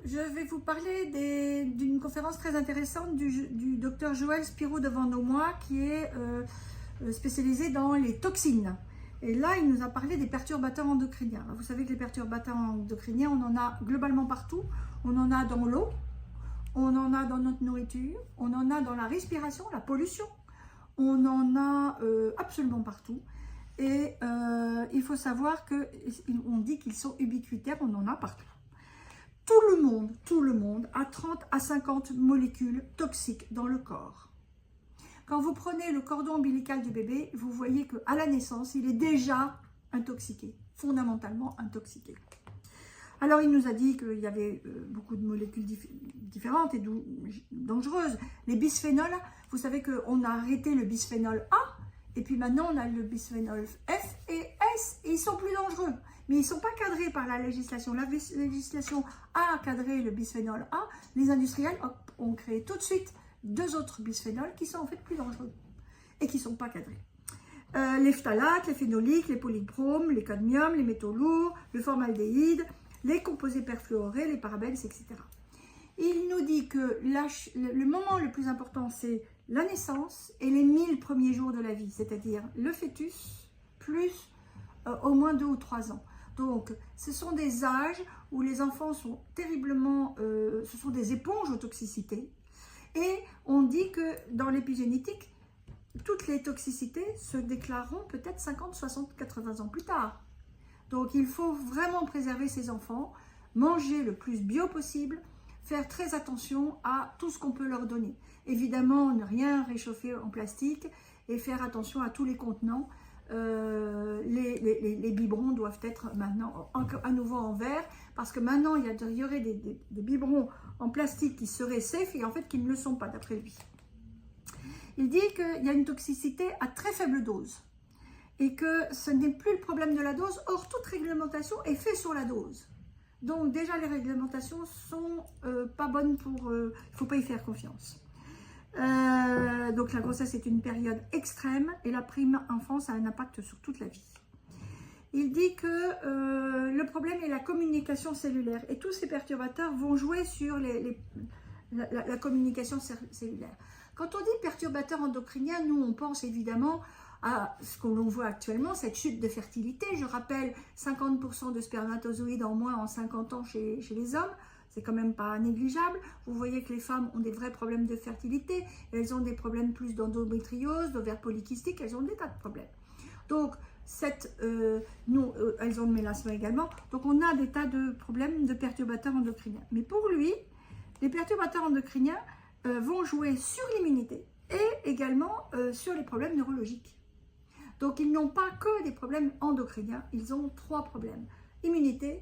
je vais vous parler d'une conférence très intéressante du docteur Joël Spiro de Vendômois qui est spécialisé dans les toxines. Et là, il nous a parlé des perturbateurs endocriniens. Vous savez que les perturbateurs endocriniens, on en a globalement partout. On en a dans l'eau, on en a dans notre nourriture, on en a dans la respiration, la pollution. On en a absolument partout. Et il faut savoir qu'on dit qu'ils sont ubiquitaires, on en a partout. Tout le monde a 30 à 50 molécules toxiques dans le corps. Quand vous prenez le cordon ombilical du bébé, vous voyez qu'à la naissance, il est déjà intoxiqué, fondamentalement intoxiqué. Alors, il nous a dit qu'il y avait beaucoup de molécules différentes et dangereuses. Les bisphénols, vous savez qu'on a arrêté le bisphénol A, et puis maintenant, on a le bisphénol F et S, et ils sont plus dangereux. Mais ils ne sont pas cadrés par la législation. La législation a cadré le bisphénol A. Les industriels ont créé tout de suite 2 autres bisphénols qui sont en fait plus dangereux et qui ne sont pas cadrés. Les phtalates, les phénoliques, les polychromes, les cadmiums, les métaux lourds, le formaldéhyde, les composés perfluorés, les parabènes, etc. Il nous dit que le moment le plus important, c'est la naissance et les 1000 premiers jours de la vie, c'est-à-dire le fœtus plus au moins 2 ou 3 ans. Donc, ce sont des âges où les enfants sont terriblement, ce sont des éponges aux toxicités. Et on dit que dans l'épigénétique, toutes les toxicités se déclareront peut-être 50, 60, 80 ans plus tard. Donc, il faut vraiment préserver ces enfants, manger le plus bio possible, faire très attention à tout ce qu'on peut leur donner. Évidemment, ne rien réchauffer en plastique et faire attention à tous les contenants. Les biberons doivent être maintenant à nouveau en verre parce que maintenant il y aurait des biberons en plastique qui seraient safe et en fait qui ne le sont pas d'après lui. Il dit qu'il y a une toxicité à très faible dose et que ce n'est plus le problème de la dose. Or, toute réglementation est faite sur la dose. Donc déjà les réglementations sont pas bonnes pour... il ne faut pas y faire confiance. Donc la grossesse est une période extrême et la prime enfance a un impact sur toute la vie. Il dit que le problème est la communication cellulaire et tous ces perturbateurs vont jouer sur la communication cellulaire. Quand on dit perturbateurs endocriniens, nous on pense évidemment à ce que l'on voit actuellement, cette chute de fertilité. Je rappelle 50% de spermatozoïdes en moins en 50 ans chez les hommes. C'est quand même pas négligeable. Vous voyez que les femmes ont des vrais problèmes de fertilité. Elles ont des problèmes plus d'endométriose, d'ovaires polykystiques. Elles ont des tas de problèmes. Donc, elles ont le mélasme également. Donc, on a des tas de problèmes de perturbateurs endocriniens. Mais pour lui, les perturbateurs endocriniens vont jouer sur l'immunité et également sur les problèmes neurologiques. Donc, ils n'ont pas que des problèmes endocriniens. Ils ont 3 problèmes. Immunité,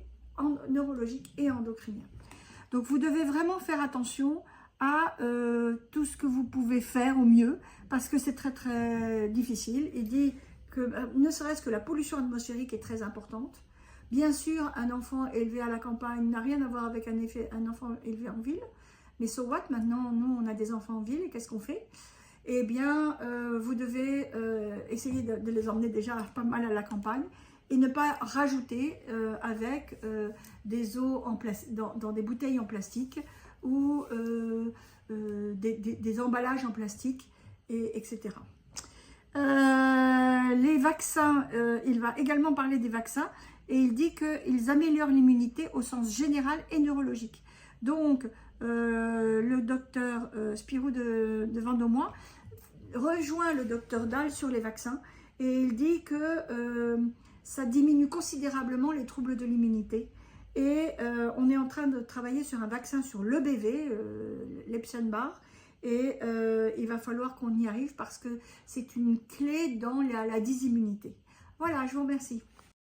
neurologique et endocrinien. Donc, vous devez vraiment faire attention à tout ce que vous pouvez faire au mieux, parce que c'est très, très difficile. Il dit que ne serait-ce que la pollution atmosphérique est très importante. Bien sûr, un enfant élevé à la campagne n'a rien à voir avec un enfant élevé en ville. Mais so what, maintenant, nous, on a des enfants en ville, et qu'est-ce qu'on fait? Eh bien, vous devez essayer de les emmener déjà pas mal à la campagne, et ne pas rajouter avec des eaux dans des bouteilles en plastique ou des emballages en plastique, etc. Les vaccins, il va également parler des vaccins et il dit qu'ils améliorent l'immunité au sens général et neurologique. Donc, le docteur Spiro de Vendômois rejoint le docteur Dahl sur les vaccins et il dit que ça diminue considérablement les troubles de l'immunité. Et on est en train de travailler sur un vaccin sur l'EBV, l'Epstein-Barr, et il va falloir qu'on y arrive parce que c'est une clé dans la dysimmunité. Voilà, je vous remercie.